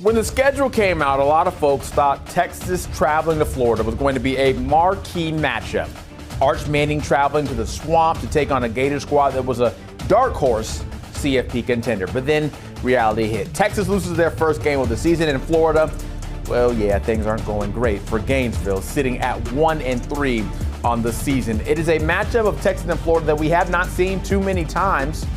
When the schedule came out, a lot of folks thought Texas traveling to Florida was going to be a marquee matchup. Arch Manning traveling to the Swamp to take on a Gator squad that was a dark horse CFP contender. But then reality hit. Texas loses their first game of the season in Florida. Well, yeah, things aren't going great for Gainesville, sitting at 1-3 on the season. It is a matchup of Texas and Florida that we have not seen too many times.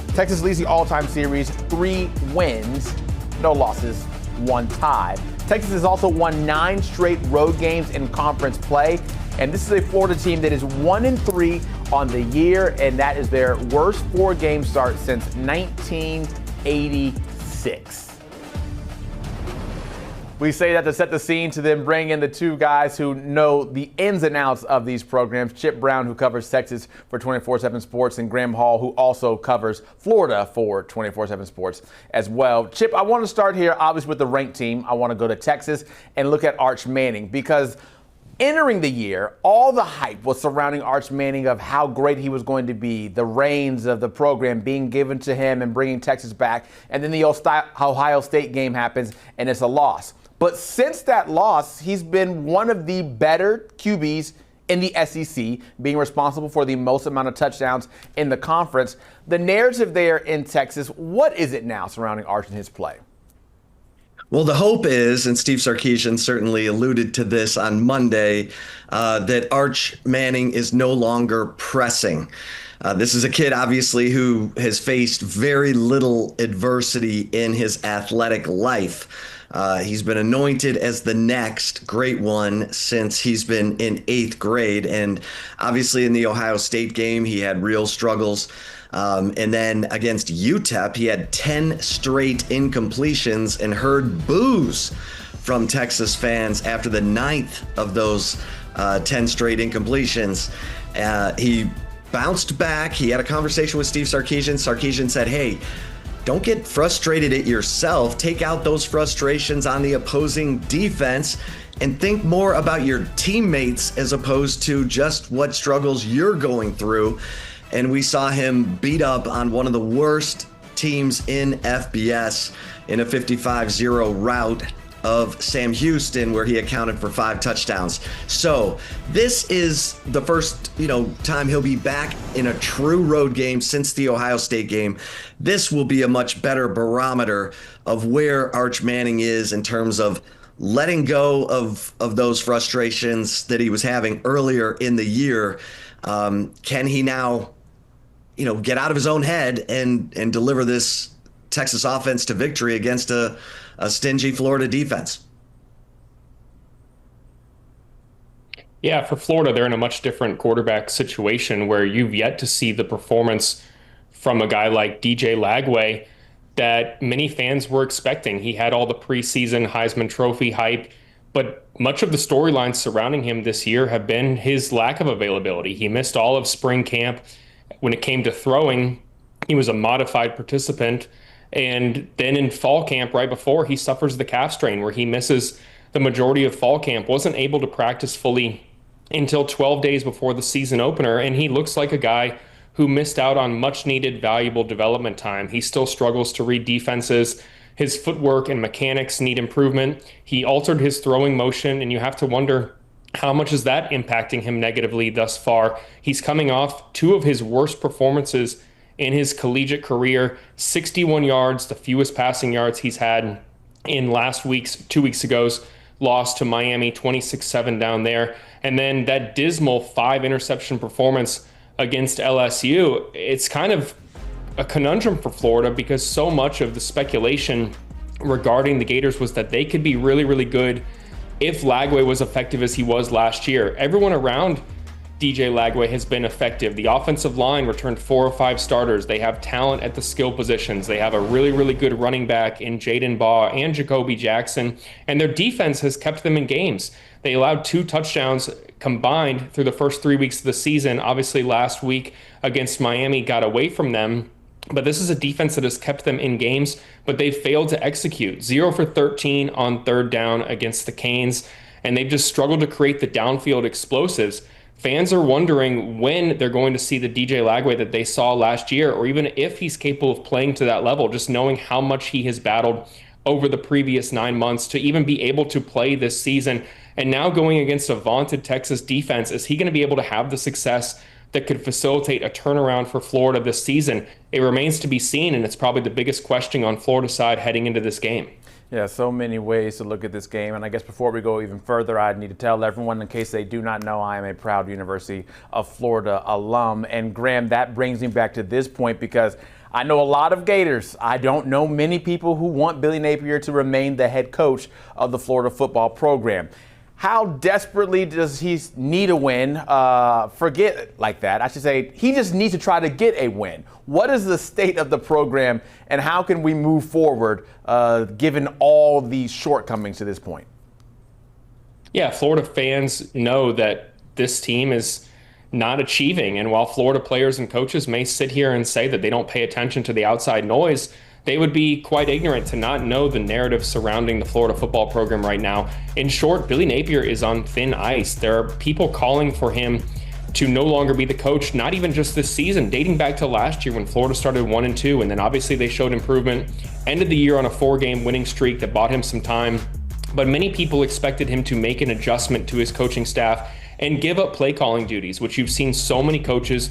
Texas leads the all-time series, 3 wins, no losses, 1 tie. Texas has also won 9 straight road games in conference play, and this is a Florida team that is 1-3 on the year, and that is their worst 4-game start since 1986. We say that to set the scene to then bring in the two guys who know the ins and outs of these programs. Chip Brown, who covers Texas for 24/7 Sports, and Graham Hall, who also covers Florida for 24/7 Sports as well. Chip, I want to start here, obviously, with the ranked team. I want to go to Texas and look at Arch Manning because entering the year, all the hype was surrounding Arch Manning of how great he was going to be, the reins of the program being given to him and bringing Texas back. And then the Ohio State game happens, and it's a loss. But since that loss, he's been one of the better QBs in the SEC, being responsible for the most amount of touchdowns in the conference. The narrative there in Texas, what is it now surrounding Arch and his play? Well, the hope is, and Steve Sarkisian certainly alluded to this on Monday, that Arch Manning is no longer pressing. This is a kid, obviously, who has faced very little adversity in his athletic life. He's been anointed as the next great one since he's been in 8th grade. And obviously in the Ohio State game, he had real struggles. And then against UTEP, he had 10 straight incompletions and heard boos from Texas fans after the 9th of those 10 straight incompletions. He bounced back. He had a conversation with Steve Sarkisian. Sarkisian said, hey, don't get frustrated at yourself. Take out those frustrations on the opposing defense and think more about your teammates as opposed to just what struggles you're going through. And we saw him beat up on one of the worst teams in FBS in a 55-0 rout of Sam Houston, where he accounted for 5 touchdowns. So this is the first, time he'll be back in a true road game since the Ohio State game. This will be a much better barometer of where Arch Manning is in terms of letting go of those frustrations that he was having earlier in the year. Can he now, get out of his own head and deliver this Texas offense to victory against a stingy Florida defense? Yeah, for Florida, they're in a much different quarterback situation where you've yet to see the performance from a guy like DJ Lagway that many fans were expecting. He had all the preseason Heisman Trophy hype, but much of the storylines surrounding him this year have been his lack of availability. He missed all of spring camp. When it came to throwing, he was a modified participant. And then in fall camp, right before, he suffers the calf strain where he misses the majority of fall camp, wasn't able to practice fully until 12 days before the season opener. And he looks like a guy who missed out on much needed, valuable development time. He still struggles to read defenses. His footwork and mechanics need improvement. He altered his throwing motion, and you have to wonder, how much is that impacting him negatively thus far? He's coming off 2 of his worst performances in his collegiate career, 61 yards, the fewest passing yards he's had in 2 weeks ago's loss to Miami, 26-7 down there. And then that dismal 5 interception performance against LSU. It's kind of a conundrum for Florida because so much of the speculation regarding the Gators was that they could be really, really good if Lagway was effective as he was last year. Everyone around DJ Lagway has been effective. The offensive line returned 4 or 5 starters. They have talent at the skill positions. They have a really, really good running back in Jaden Baugh and Jacoby Jackson, and their defense has kept them in games. They allowed 2 touchdowns combined through the first 3 weeks of the season. Obviously, last week against Miami got away from them, but this is a defense that has kept them in games, but they've failed to execute. 0 for 13 on 3rd down against the Canes, and they've just struggled to create the downfield explosives. Fans are wondering when they're going to see the DJ Lagway that they saw last year, or even if he's capable of playing to that level, just knowing how much he has battled over the previous 9 months to even be able to play this season. And now going against a vaunted Texas defense, is he going to be able to have the success that could facilitate a turnaround for Florida this season? It remains to be seen, and it's probably the biggest question on Florida's side heading into this game. Yeah, so many ways to look at this game. And I guess before we go even further, I need to tell everyone, in case they do not know, I am a proud University of Florida alum. And Graham, that brings me back to this point, because I know a lot of Gators. I don't know many people who want Billy Napier to remain the head coach of the Florida football program. How desperately does he need a win? Forget it like that. I should say he just needs to try to get a win. What is the state of the program, and how can we move forward given all these shortcomings to this point? Yeah, Florida fans know that this team is not achieving. And while Florida players and coaches may sit here and say that they don't pay attention to the outside noise, they would be quite ignorant to not know the narrative surrounding the Florida football program right now. In short, Billy Napier is on thin ice. There are people calling for him to no longer be the coach, not even just this season, dating back to last year when Florida started 1-2, and then obviously they showed improvement, ended the year on a 4-game winning streak that bought him some time. But many people expected him to make an adjustment to his coaching staff and give up play calling duties, which you've seen so many coaches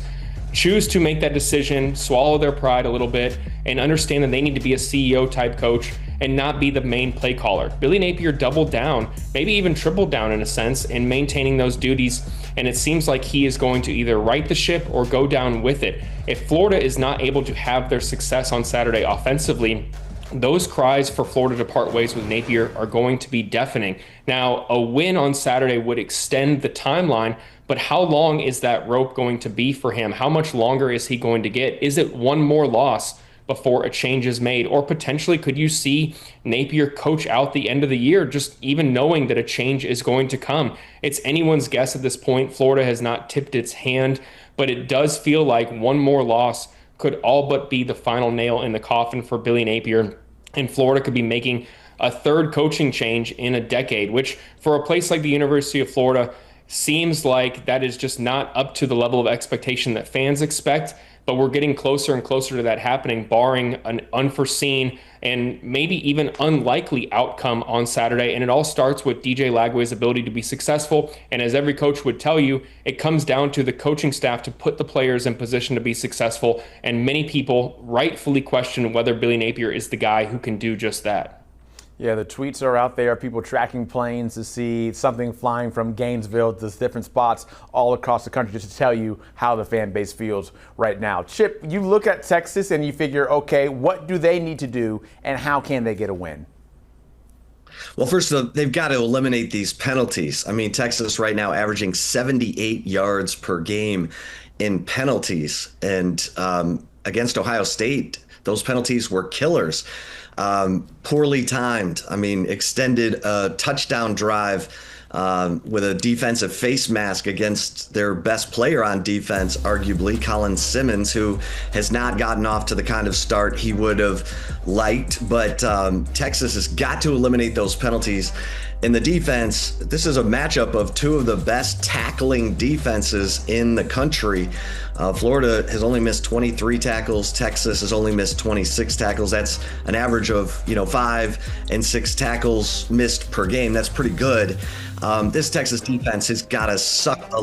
choose to make that decision, swallow their pride a little bit, and understand that they need to be a CEO type coach and not be the main play caller. Billy Napier doubled down, maybe even tripled down in a sense, in maintaining those duties, and it seems like he is going to either right the ship or go down with it. If Florida is not able to have their success on Saturday offensively, those cries for Florida to part ways with Napier are going to be deafening. Now, a win on Saturday would extend the timeline, but how long is that rope going to be for him? How much longer is he going to get? Is it one more loss before a change is made? Or potentially could you see Napier coach out the end of the year, just even knowing that a change is going to come? It's anyone's guess at this point. Florida has not tipped its hand, but it does feel like one more loss could all but be the final nail in the coffin for Billy Napier. And Florida could be making a third coaching change in a decade, which for a place like the University of Florida seems like that is just not up to the level of expectation that fans expect. But we're getting closer and closer to that happening, barring an unforeseen and maybe even unlikely outcome on Saturday. And it all starts with DJ Lagway's ability to be successful. And as every coach would tell you, it comes down to the coaching staff to put the players in position to be successful. And many people rightfully question whether Billy Napier is the guy who can do just that. Yeah, the tweets are out there, people tracking planes to see something flying from Gainesville to different spots all across the country, just to tell you how the fan base feels right now. Chip, you look at Texas and you figure, okay, what do they need to do and how can they get a win? Well, first, they've got to eliminate these penalties. I mean, Texas right now averaging 78 yards per game in penalties. And against Ohio State, those penalties were killers. Poorly timed. I mean, extended a touchdown drive with a defensive face mask against their best player on defense, arguably, Colin Simmons, who has not gotten off to the kind of start he would have liked. But Texas has got to eliminate those penalties. In the defense, this is a matchup of two of the best tackling defenses in the country. Florida has only missed 23 tackles. Texas has only missed 26 tackles. That's an average of 5 and 6 tackles missed per game. That's pretty good. This Texas defense has got to suck the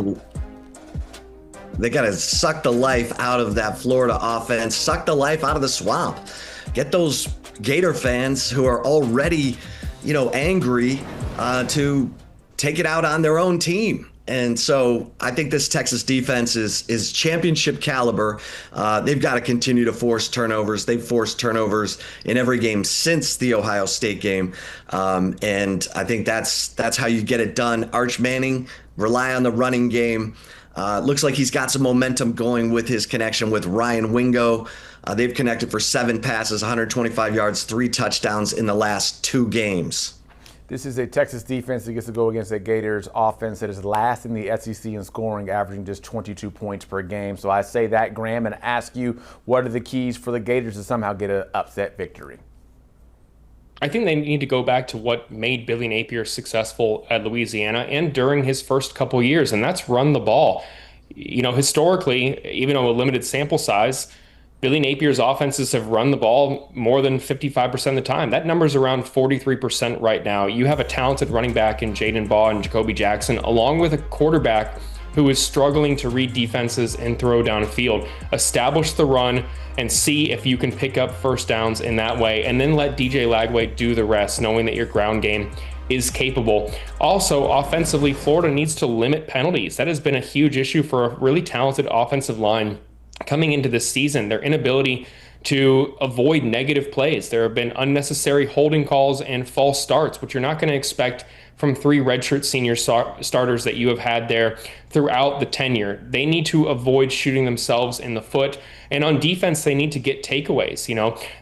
life out of that Florida offense, suck the life out of the swamp. Get those Gator fans who are already angry to take it out on their own team. And so I think this Texas defense is championship caliber. They've got to continue to force turnovers. They've forced turnovers in every game since the Ohio State game. And I think that's how you get it done. Arch Manning, rely on the running game. Looks like he's got some momentum going with his connection with Ryan Wingo. They've connected for 7 passes, 125 yards, 3 touchdowns in the last 2 games. This is a Texas defense that gets to go against a Gators offense that is last in the SEC in scoring, averaging just 22 points per game. So I say that, Graham, and ask you, what are the keys for the Gators to somehow get an upset victory? I think they need to go back to what made Billy Napier successful at Louisiana and during his first couple years, and that's run the ball. Historically, even though a limited sample size, Billy Napier's offenses have run the ball more than 55% of the time. That number's around 43% right now. You have a talented running back in Jaden Baugh and Jacoby Jackson, along with a quarterback who is struggling to read defenses and throw downfield. Establish the run and see if you can pick up first downs in that way, and then let DJ Lagway do the rest, knowing that your ground game is capable. Also, offensively, Florida needs to limit penalties. That has been a huge issue for a really talented offensive line coming into this season. Their inability to avoid negative plays. There have been unnecessary holding calls and false starts, which you're not going to expect from three redshirt senior starters that you have had there throughout the tenure. They need to avoid shooting themselves in the foot. And on defense, they need to get takeaways.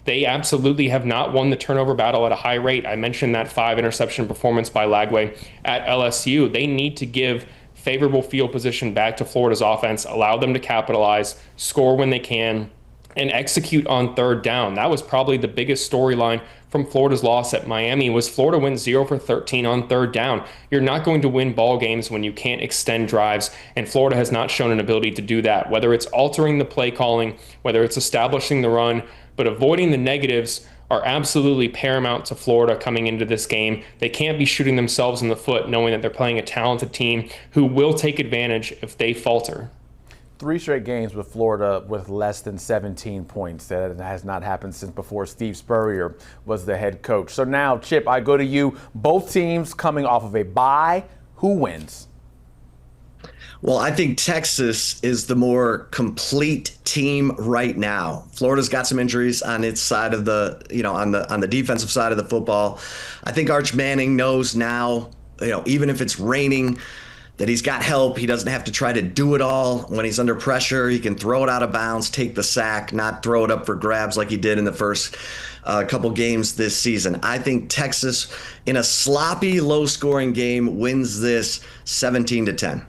They absolutely have not won the turnover battle at a high rate. I mentioned that 5 interception performance by Lagway at LSU. They need to give favorable field position back to Florida's offense, allow them to capitalize, score when they can, and execute on third down. That was probably the biggest storyline from Florida's loss at Miami, was Florida went 0 for 13 on third down. You're not going to win ball games when you can't extend drives, and Florida has not shown an ability to do that, whether it's altering the play calling, whether it's establishing the run, but avoiding the negatives are absolutely paramount to Florida coming into this game. They can't be shooting themselves in the foot knowing that they're playing a talented team who will take advantage if they falter. 3 straight games with Florida with less than 17 points. That has not happened since before Steve Spurrier was the head coach. So now, Chip, I go to you. Both teams coming off of a bye. Who wins? Well, I think Texas is the more complete team right now. Florida's got some injuries on its side of the, on the defensive side of the football. I think Arch Manning knows now, even if it's raining, that he's got help. He doesn't have to try to do it all. When he's under pressure, he can throw it out of bounds, take the sack, not throw it up for grabs like he did in the first couple games this season. I think Texas, in a sloppy, low-scoring game, wins this 17-10.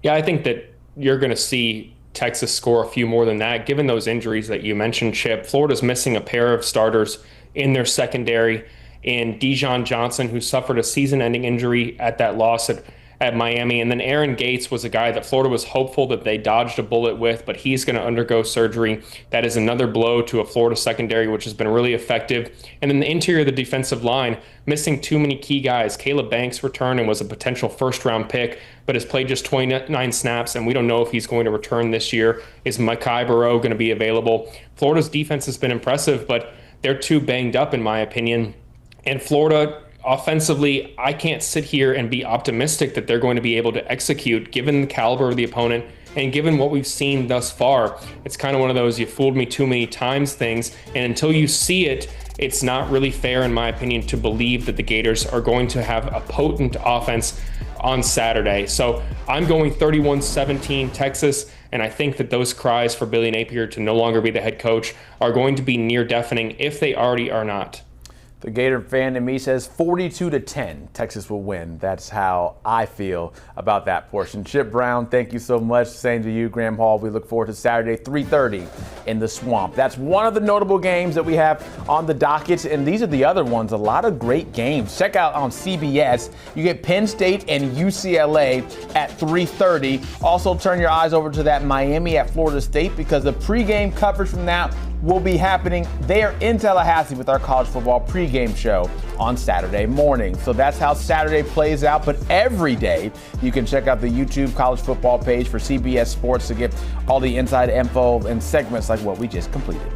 Yeah, I think that you're going to see Texas score a few more than that, given those injuries that you mentioned, Chip. Florida's missing a pair of starters in their secondary, and Dijon Johnson, who suffered a season-ending injury at that loss at Miami. And then Aaron Gates was a guy that Florida was hopeful that they dodged a bullet with, but he's going to undergo surgery. That is another blow to a Florida secondary, which has been really effective. And then the interior of the defensive line, missing too many key guys. Caleb Banks returned and was a potential first-round pick, but has played just 29 snaps, and we don't know if he's going to return this year. Is Mekhi Barrow going to be available? Florida's defense has been impressive, but they're too banged up, in my opinion. And Florida, offensively, I can't sit here and be optimistic that they're going to be able to execute given the caliber of the opponent and given what we've seen thus far. It's kind of one of those you fooled me too many times things, and until you see it, it's not really fair, in my opinion, to believe that the Gators are going to have a potent offense on Saturday. So I'm going 31-17 Texas, and I think that those cries for Billy Napier to no longer be the head coach are going to be near deafening if they already are not. The Gator fan in me says 42-10, Texas will win. That's how I feel about that portion. Chip Brown, thank you so much. Same to you, Graham Hall. We look forward to Saturday, 3:30 in the Swamp. That's one of the notable games that we have on the docket, and these are the other ones. A lot of great games. Check out on CBS. You get Penn State and UCLA at 3:30. Also, turn your eyes over to that Miami at Florida State, because the pregame coverage from that will be happening there in Tallahassee with our college football pregame show on Saturday morning. So that's how Saturday plays out. But every day you can check out the YouTube college football page for CBS Sports to get all the inside info and segments like what we just completed.